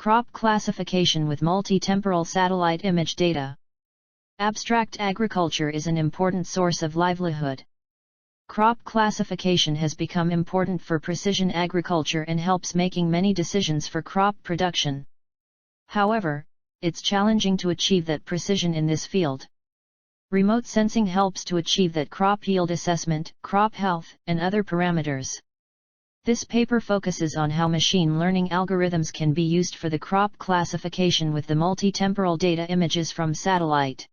Crop classification with multi-temporal satellite image data. Abstract agriculture is an important source of livelihood. Crop classification has become important for precision agriculture and helps making many decisions for crop production. However, it's challenging to achieve that precision in this field. Remote sensing helps to achieve that crop yield assessment, crop health, and other parameters. This paper focuses on how machine learning algorithms can be used for the crop classification with the multi-temporal data images from satellite.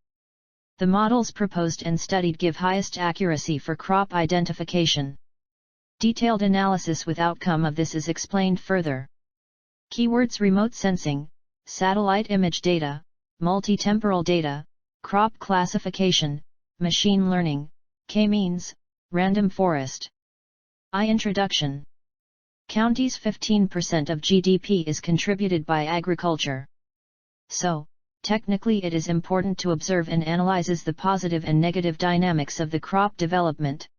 The models proposed and studied give highest accuracy for crop identification. Detailed analysis with outcome of this is explained further. Keywords: remote sensing, satellite image data, multi-temporal data, crop classification, machine learning, K-means, random forest. Introduction. Counties: 15% of GDP is contributed by agriculture. So, technically it is important to observe and analyzes the positive and negative dynamics of the crop development.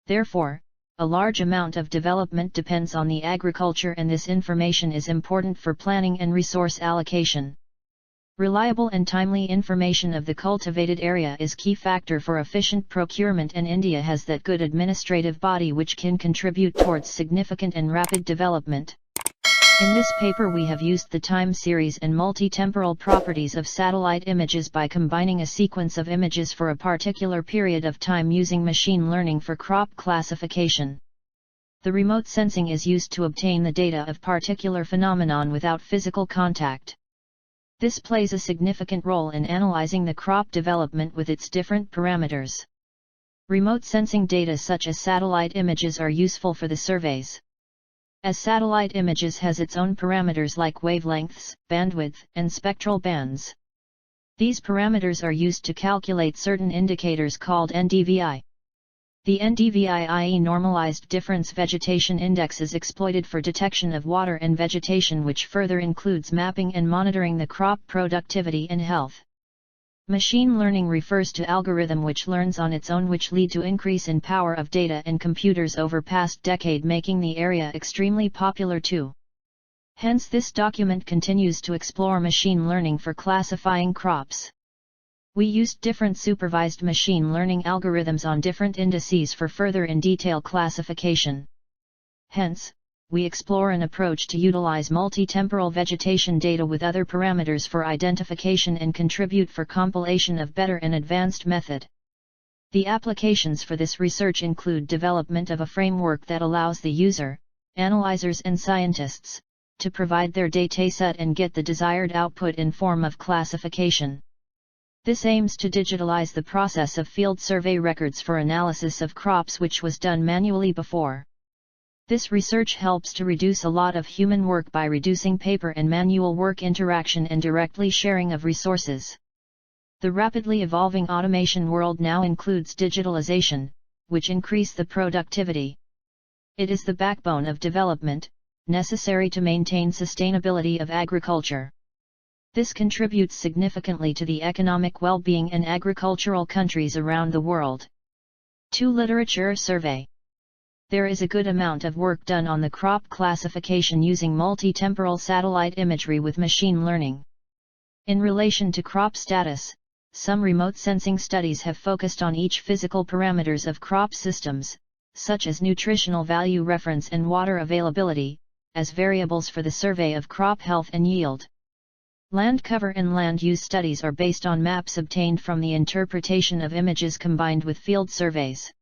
Therefore, a large amount of development depends on the agriculture, and this information is important for planning and resource allocation. Reliable and timely information of the cultivated area is key factor for efficient procurement, and India has that good administrative body which can contribute towards significant and rapid development. In this paper we have used the time series and multi-temporal properties of satellite images by combining a sequence of images for a particular period of time using machine learning for crop classification. The remote sensing is used to obtain the data of particular phenomenon without physical contact. This plays a significant role in analyzing the crop development with its different parameters. Remote sensing data such as satellite images are useful for the surveys. As satellite images has its own parameters like wavelengths, bandwidth, and spectral bands. These parameters are used to calculate certain indicators called NDVI. The NDVI, i.e. normalized difference vegetation index, is exploited for detection of water and vegetation, which further includes mapping and monitoring the crop productivity and health. Machine learning refers to algorithm which learns on its own, which lead to increase in power of data and computers over past decade, making the area extremely popular too. Hence this document continues to explore machine learning for classifying crops. We used different supervised machine learning algorithms on different indices for further in detail classification. Hence, we explore an approach to utilize multi-temporal vegetation data with other parameters for identification and contribute for compilation of better and advanced method. The applications for this research include development of a framework that allows the user, analyzers and scientists, to provide their dataset and get the desired output in form of classification. This aims to digitalize the process of field survey records for analysis of crops which was done manually before. This research helps to reduce a lot of human work by reducing paper and manual work interaction and directly sharing of resources. The rapidly evolving automation world now includes digitalization, which increase the productivity. It is the backbone of development, necessary to maintain sustainability of agriculture. This contributes significantly to the economic well-being in agricultural countries around the world. 2. Literature survey. There is a good amount of work done on the crop classification using multi-temporal satellite imagery with machine learning. In relation to crop status, some remote sensing studies have focused on each physical parameters of crop systems, such as nutritional value reference and water availability, as variables for the survey of crop health and yield. Land cover and land use studies are based on maps obtained from the interpretation of images combined with field surveys.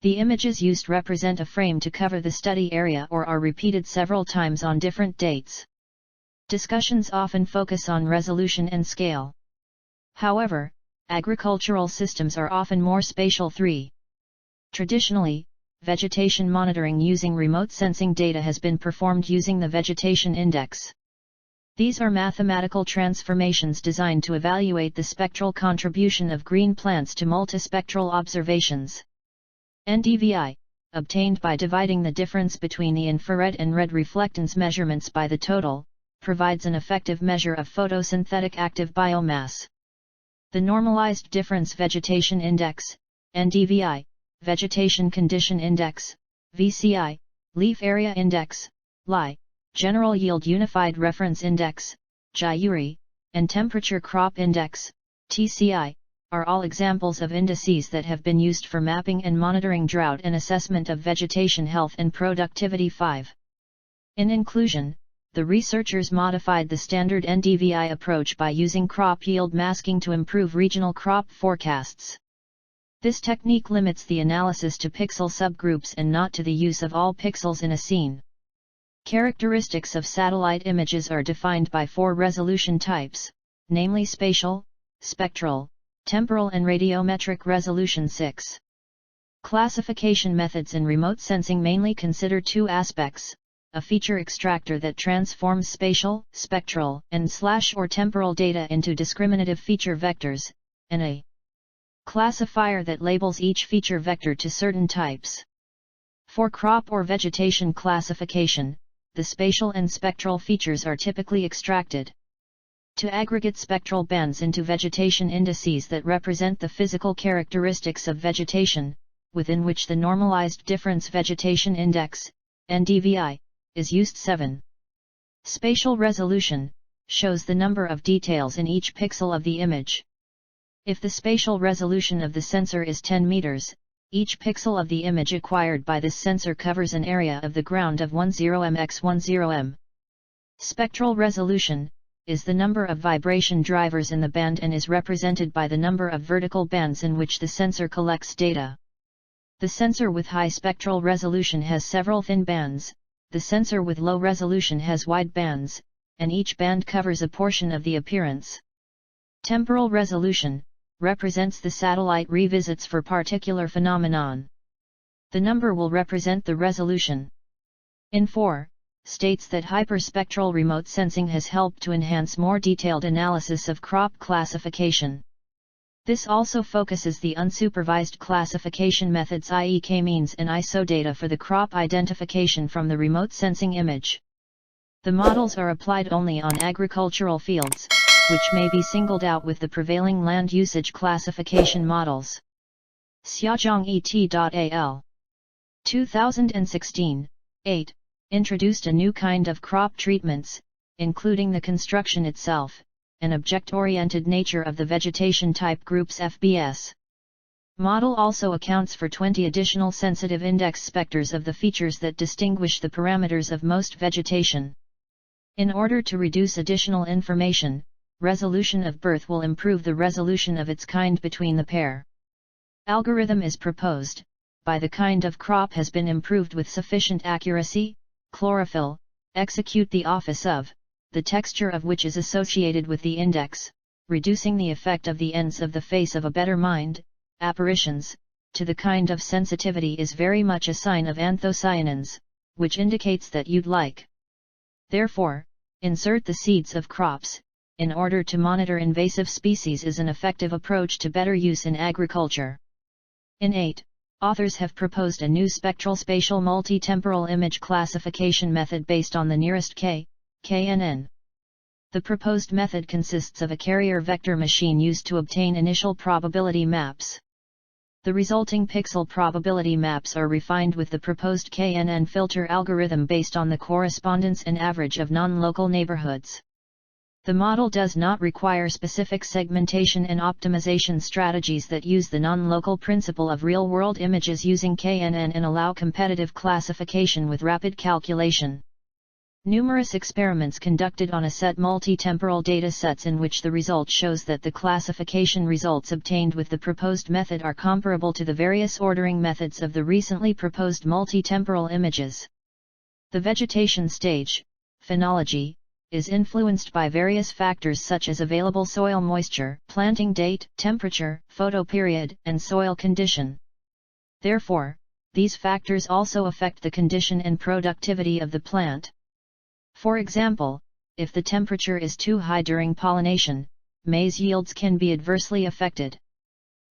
The images used represent a frame to cover the study area or are repeated several times on different dates. Discussions often focus on resolution and scale. However, agricultural systems are often more spatial. 3. Traditionally, vegetation monitoring using remote sensing data has been performed using the vegetation index. These are mathematical transformations designed to evaluate the spectral contribution of green plants to multispectral observations. NDVI, obtained by dividing the difference between the infrared and red reflectance measurements by the total, provides an effective measure of photosynthetic active biomass. The Normalized Difference Vegetation Index, NDVI, Vegetation Condition Index, VCI, Leaf Area Index, LI, General Yield Unified Reference Index, GYURI, and Temperature Crop Index, TCI, are all examples of indices that have been used for mapping and monitoring drought and assessment of vegetation health and productivity. 5. In inclusion, the researchers modified the standard NDVI approach by using crop yield masking to improve regional crop forecasts. This technique limits the analysis to pixel subgroups and not to the use of all pixels in a scene. Characteristics of satellite images are defined by 4 resolution types, namely spatial, spectral, temporal and radiometric resolution. 6. Classification methods in remote sensing mainly consider 2 aspects: a feature extractor that transforms spatial, spectral, and/or temporal data into discriminative feature vectors, and a classifier that labels each feature vector to certain types. For crop or vegetation classification, the spatial and spectral features are typically extracted to aggregate spectral bands into vegetation indices that represent the physical characteristics of vegetation, within which the Normalized Difference Vegetation Index, NDVI, is used. 7. Spatial resolution shows the number of details in each pixel of the image. If the spatial resolution of the sensor is 10 meters, each pixel of the image acquired by this sensor covers an area of the ground of 10 x 10 m. Spectral resolution is the number of vibration drivers in the band and is represented by the number of vertical bands in which the sensor collects data. The sensor with high spectral resolution has several thin bands, the sensor with low resolution has wide bands, and each band covers a portion of the appearance. Temporal resolution represents the satellite revisits for particular phenomenon. The number will represent the resolution. In 4, states that hyperspectral remote sensing has helped to enhance more detailed analysis of crop classification. This also focuses the unsupervised classification methods, i.e. k-means and ISO data for the crop identification from the remote sensing image. The models are applied only on agricultural fields, which may be singled out with the prevailing land usage classification models. Xiaozhang et al. 2016, 8. Introduced a new kind of crop treatments, including the construction itself, and object-oriented nature of the vegetation type groups FBS. Model also accounts for 20 additional sensitive index specters of the features that distinguish the parameters of most vegetation. In order to reduce additional information, resolution of birth will improve the resolution of its kind between the pair. Algorithm is proposed, by the kind of crop has been improved with sufficient accuracy, chlorophyll, execute the office of, the texture of which is associated with the index, reducing the effect of the ends of the face of a better mind, apparitions, to the kind of sensitivity is very much a sign of anthocyanins, which indicates that you'd like. Therefore, insert the seeds of crops, in order to monitor invasive species is an effective approach to better use in agriculture. In 8, authors have proposed a new spectral spatial multi-temporal image classification method based on the nearest KNN. The proposed method consists of a carrier vector machine used to obtain initial probability maps. The resulting pixel probability maps are refined with the proposed KNN filter algorithm based on the correspondence and average of non-local neighborhoods. The model does not require specific segmentation and optimization strategies that use the non-local principle of real-world images using KNN and allow competitive classification with rapid calculation. Numerous experiments conducted on a set multi-temporal data sets in which the result shows that the classification results obtained with the proposed method are comparable to the various ordering methods of the recently proposed multi-temporal images. The vegetation stage, phenology, is influenced by various factors such as available soil moisture, planting date, temperature, photoperiod, and soil condition. Therefore, these factors also affect the condition and productivity of the plant. For example, if the temperature is too high during pollination, maize yields can be adversely affected.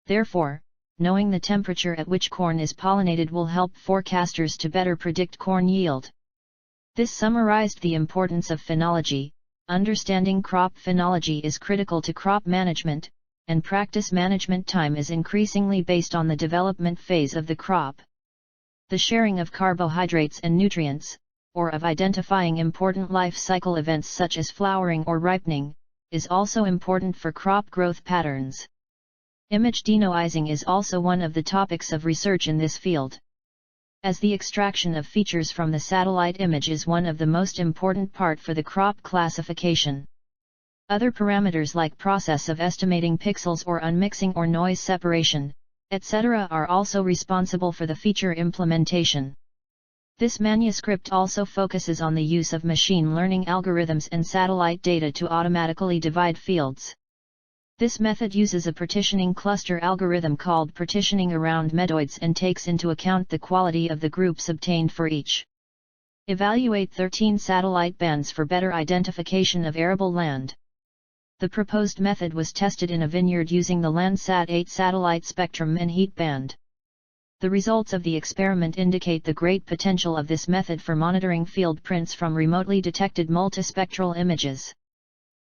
Therefore, knowing the temperature at which corn is pollinated will help forecasters to better predict corn yield. This summarized the importance of phenology. Understanding crop phenology is critical to crop management, and practice management time is increasingly based on the development phase of the crop. The sharing of carbohydrates and nutrients, or of identifying important life cycle events such as flowering or ripening, is also important for crop growth patterns. Image denoising is also one of the topics of research in this field. As the extraction of features from the satellite image is one of the most important part for the crop classification. Other parameters like process of estimating pixels or unmixing or noise separation, etc. are also responsible for the feature implementation. This manuscript also focuses on the use of machine learning algorithms and satellite data to automatically divide fields. This method uses a partitioning cluster algorithm called partitioning around medoids and takes into account the quality of the groups obtained for each. Evaluate 13 satellite bands for better identification of arable land. The proposed method was tested in a vineyard using the Landsat 8 satellite spectrum and heat band. The results of the experiment indicate the great potential of this method for monitoring field prints from remotely detected multispectral images.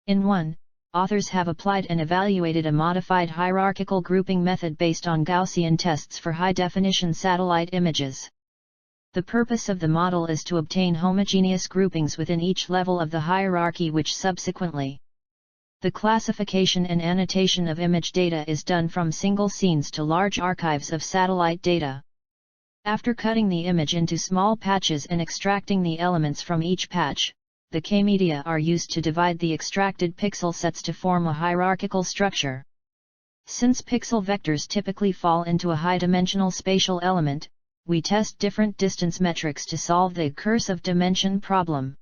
In 1, authors have applied and evaluated a modified hierarchical grouping method based on Gaussian tests for high-definition satellite images. The purpose of the model is to obtain homogeneous groupings within each level of the hierarchy, which subsequently the classification and annotation of image data is done from single scenes to large archives of satellite data. After cutting the image into small patches and extracting the elements from each patch, the K-media are used to divide the extracted pixel sets to form a hierarchical structure. Since pixel vectors typically fall into a high-dimensional spatial element, we test different distance metrics to solve the cursive dimension problem.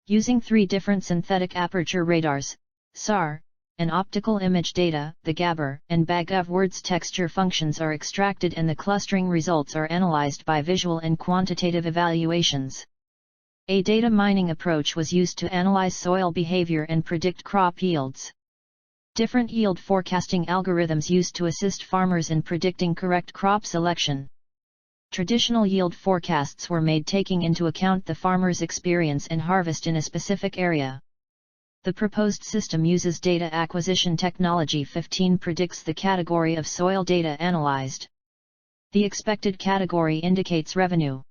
Using 3 different synthetic aperture radars, SAR, and optical image data, the Gabber and BAG-of-words texture functions are extracted and the clustering results are analyzed by visual and quantitative evaluations. A data mining approach was used to analyze soil behavior and predict crop yields. Different yield forecasting algorithms used to assist farmers in predicting correct crop selection. Traditional yield forecasts were made taking into account the farmer's experience and harvest in a specific area. The proposed system uses data acquisition technology. 15 predicts the category of soil data analyzed. The expected category indicates revenue.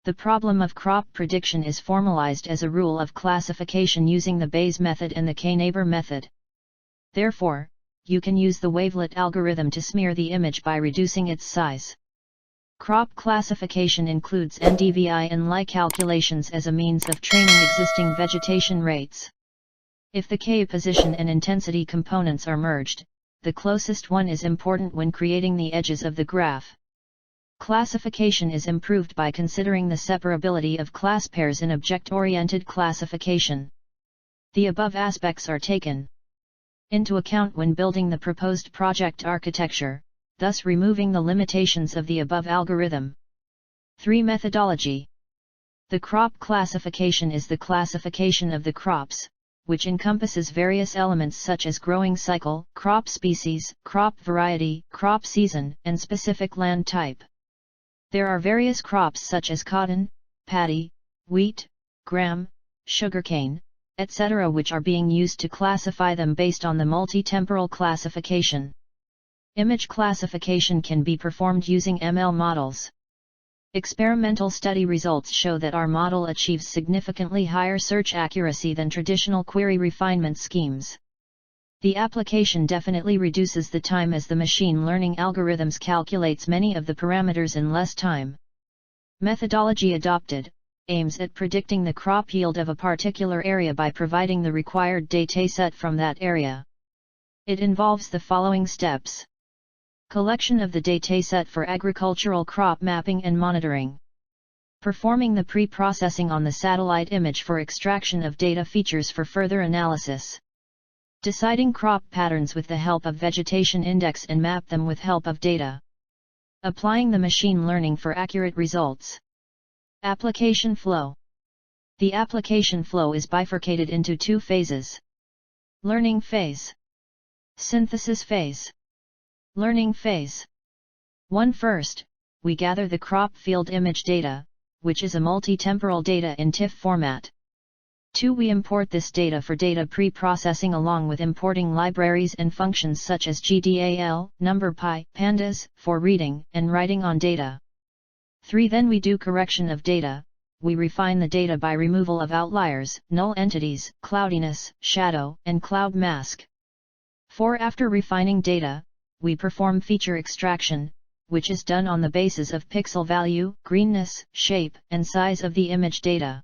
The problem of crop prediction is formalized as a rule of classification using the Bayes method and the K-neighbor method. Therefore, you can use the wavelet algorithm to smear the image by reducing its size. Crop classification includes NDVI and Lie calculations as a means of training existing vegetation rates. If the K position and intensity components are merged, the closest one is important when creating the edges of the graph. Classification is improved by considering the separability of class pairs in object-oriented classification. The above aspects are taken into account when building the proposed project architecture, thus removing the limitations of the above algorithm. 3. Methodology. The crop classification is the classification of the crops, which encompasses various elements such as growing cycle, crop species, crop variety, crop season, and specific land type. There are various crops such as cotton, paddy, wheat, gram, sugarcane, etc. which are being used to classify them based on the multi-temporal classification. Image classification can be performed using ML models. Experimental study results show that our model achieves significantly higher search accuracy than traditional query refinement schemes. The application definitely reduces the time as the machine learning algorithms calculates many of the parameters in less time. Methodology adopted aims at predicting the crop yield of a particular area by providing the required dataset from that area. It involves the following steps. Collection of the dataset for agricultural crop mapping and monitoring. Performing the pre-processing on the satellite image for extraction of data features for further analysis. Deciding crop patterns with the help of vegetation index and map them with help of data. Applying the machine learning for accurate results. Application flow. The application flow is bifurcated into 2 phases. Learning phase. Synthesis phase. Learning phase. 1. First, we gather the crop field image data, which is a multi-temporal data in TIFF format. 2. We import this data for data pre-processing along with importing libraries and functions such as GDAL, NumberPy, Pandas, for reading and writing on data. 3. Then we do correction of data, we refine the data by removal of outliers, null entities, cloudiness, shadow, and cloud mask. 4. After refining data, we perform feature extraction, which is done on the basis of pixel value, greenness, shape, and size of the image data.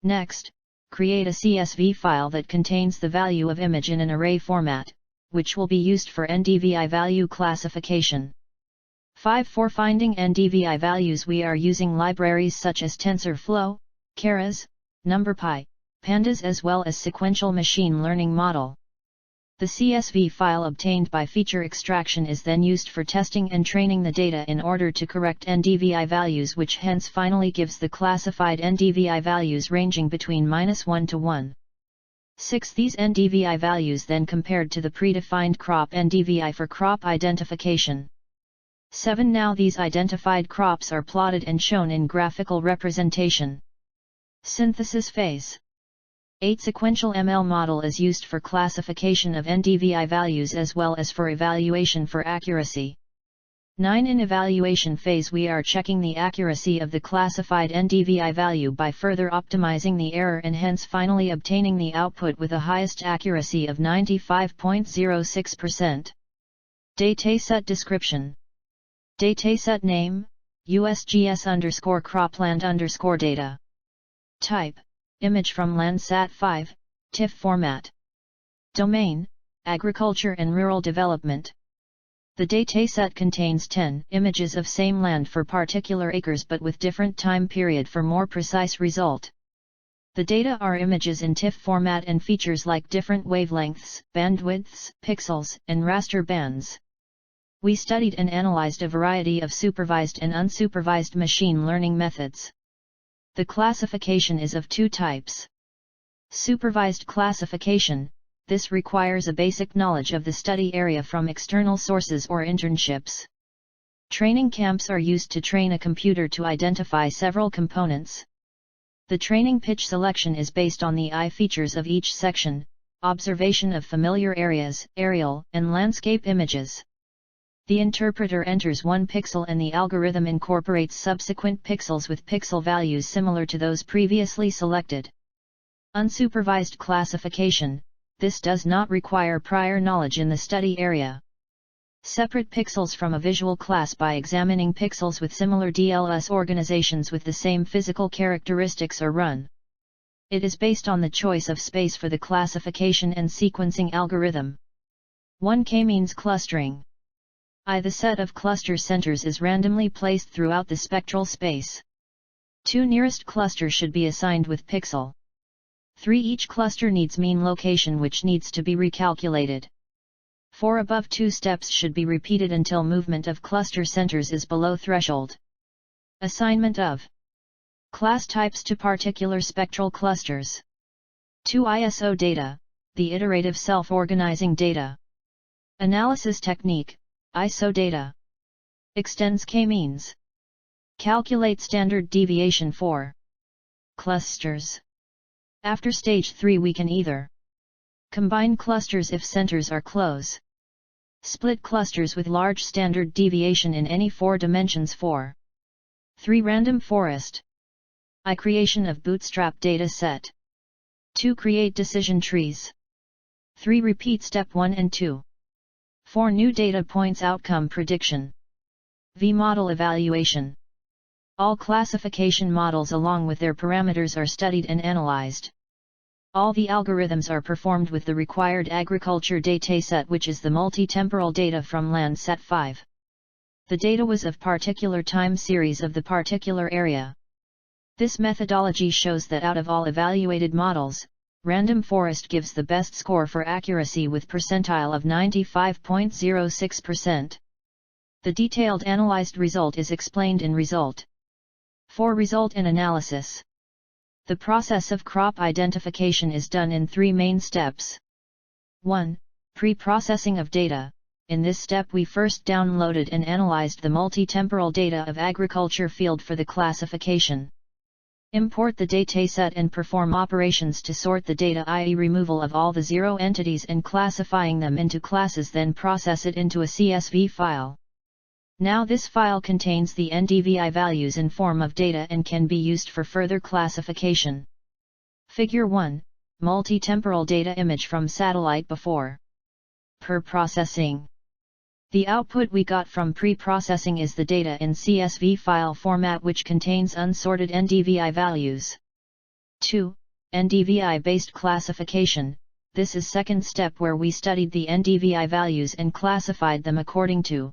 Next, create a CSV file that contains the value of image in an array format, which will be used for NDVI value classification. 5. For finding NDVI values we are using libraries such as TensorFlow, Keras, NumPy, Pandas as well as sequential machine learning model. The CSV file obtained by feature extraction is then used for testing and training the data in order to correct NDVI values, which hence finally gives the classified NDVI values ranging between -1 to 1. 6. These NDVI values then compared to the predefined crop NDVI for crop identification. 7. Now these identified crops are plotted and shown in graphical representation. Synthesis phase. 8. Sequential ML model is used for classification of NDVI values as well as for evaluation for accuracy. 9. In evaluation phase we are checking the accuracy of the classified NDVI value by further optimizing the error and hence finally obtaining the output with the highest accuracy of 95.06%. Dataset description. Dataset name, USGS_cropland_data. Type, image from Landsat 5, TIFF format. Domain, agriculture and rural development. The dataset contains 10 images of same land for particular acres but with different time period for more precise result. The data are images in TIFF format and features like different wavelengths, bandwidths, pixels, and raster bands. We studied and analyzed a variety of supervised and unsupervised machine learning methods. The classification is of two types. Supervised classification. This requires a basic knowledge of the study area from external sources or internships. Training camps are used to train a computer to identify several components. The training pitch selection is based on the eye features of each section, observation of familiar areas, aerial and landscape images. The interpreter enters one pixel and the algorithm incorporates subsequent pixels with pixel values similar to those previously selected. Unsupervised classification. This does not require prior knowledge in the study area. Separate pixels from a visual class by examining pixels with similar DLS organizations with the same physical characteristics are run. It is based on the choice of space for the classification and sequencing algorithm. 1. K-means clustering. The set of cluster centers is randomly placed throughout the spectral space. 2. Nearest cluster should be assigned with pixel. 3. Each cluster needs mean location which needs to be recalculated. 4. Above 2 steps should be repeated until movement of cluster centers is below threshold. Assignment of class types to particular spectral clusters. 2. ISO data, the iterative self-organizing data. Analysis technique, ISO data. Extends K-means. Calculate standard deviation for clusters. After stage 3 we can either combine clusters if centers are close, split clusters with large standard deviation in any 4 dimensions. 4. 3. Random forest. Creation of bootstrap data set. 2. Create decision trees. 3. Repeat step 1 and 2. 4. New data points outcome prediction. V. Model evaluation. All classification models along with their parameters are studied and analyzed. All the algorithms are performed with the required agriculture dataset, which is the multi-temporal data from Landsat 5. The data was of particular time series of the particular area. This methodology shows that out of all evaluated models, random forest gives the best score for accuracy with percentile of 95.06%. The detailed analyzed result is explained in result. 4. Result and analysis. The process of crop identification is done in 3 main steps. 1. Pre-processing of data. In this step we first downloaded and analyzed the multi-temporal data of agriculture field for the classification. Import the dataset and perform operations to sort the data, i.e. removal of all the 0 entities and classifying them into classes, then process it into a CSV file. Now this file contains the NDVI values in form of data and can be used for further classification. Figure 1, Multi-Temporal data image from satellite before per-processing. The output we got from pre-processing is the data in CSV file format which contains unsorted NDVI values. 2. NDVI-based classification. This is second step where we studied the NDVI values and classified them according to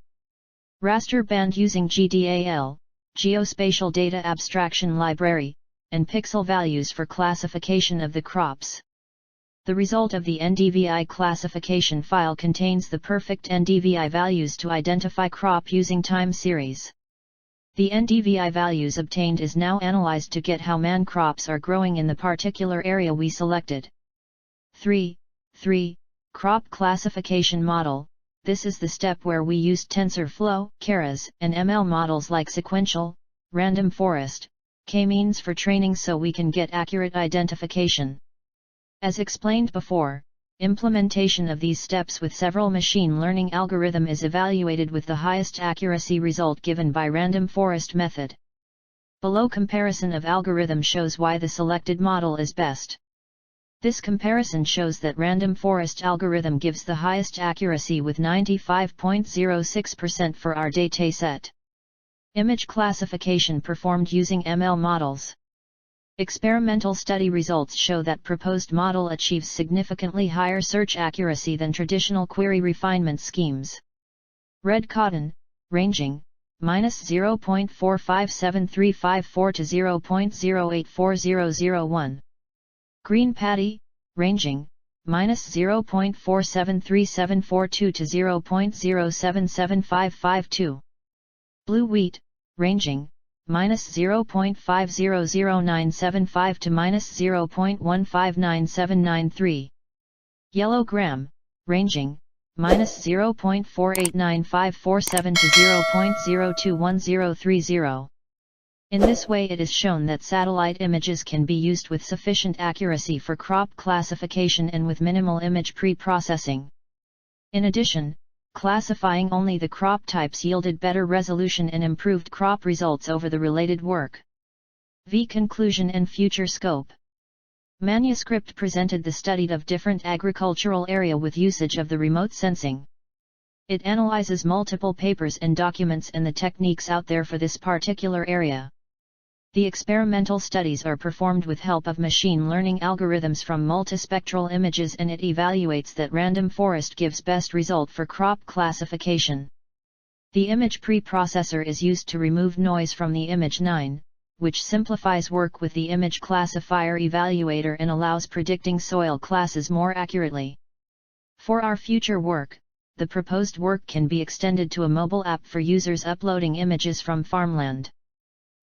raster band using GDAL, Geospatial Data Abstraction Library, and pixel values for classification of the crops. The result of the NDVI classification file contains the perfect NDVI values to identify crop using time series. The NDVI values obtained is now analyzed to get how many crops are growing in the particular area we selected. 3. Crop classification model. This is the step where we used TensorFlow, Keras, and ML models like sequential, random forest, k-means for training so we can get accurate identification. As explained before, implementation of these steps with several machine learning algorithm is evaluated with the highest accuracy result given by random forest method. Below comparison of algorithm shows why the selected model is best. This comparison shows that random forest algorithm gives the highest accuracy with 95.06% for our dataset. Image classification performed using ML models. Experimental study results show that proposed model achieves significantly higher search accuracy than traditional query refinement schemes. Red cotton, ranging, -0.457354 to 0.084001. Green paddy, ranging, -0.473742 to 0.077552. Blue wheat, ranging, -0.500975 to -0.159793. Yellow gram, ranging, -0.489547 to 0.021030. In this way it is shown that satellite images can be used with sufficient accuracy for crop classification and with minimal image pre-processing. In addition, classifying only the crop types yielded better resolution and improved crop results over the related work. Conclusion and future scope. Manuscript presented the study of different agricultural area with usage of the remote sensing. It analyzes multiple papers and documents and the techniques out there for this particular area. The experimental studies are performed with help of machine learning algorithms from multispectral images and it evaluates that random forest gives best result for crop classification. The image preprocessor is used to remove noise from the image 9, which simplifies work with the image classifier evaluator and allows predicting soil classes more accurately. For our future work, the proposed work can be extended to a mobile app for users uploading images from farmland.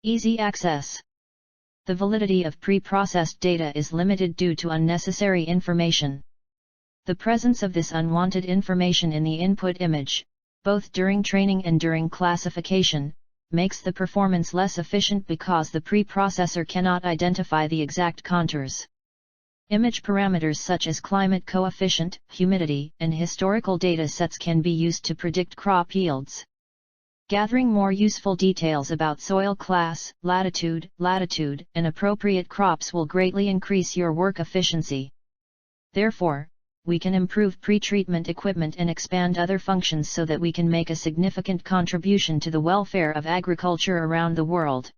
Easy access. The validity of pre-processed data is limited due to unnecessary information. The presence of this unwanted information in the input image, both during training and during classification, makes the performance less efficient because the preprocessor cannot identify the exact contours. Image parameters such as climate coefficient, humidity, and historical data sets can be used to predict crop yields. Gathering more useful details about soil class, latitude, and appropriate crops will greatly increase your work efficiency. Therefore, we can improve pre-treatment equipment and expand other functions so that we can make a significant contribution to the welfare of agriculture around the world.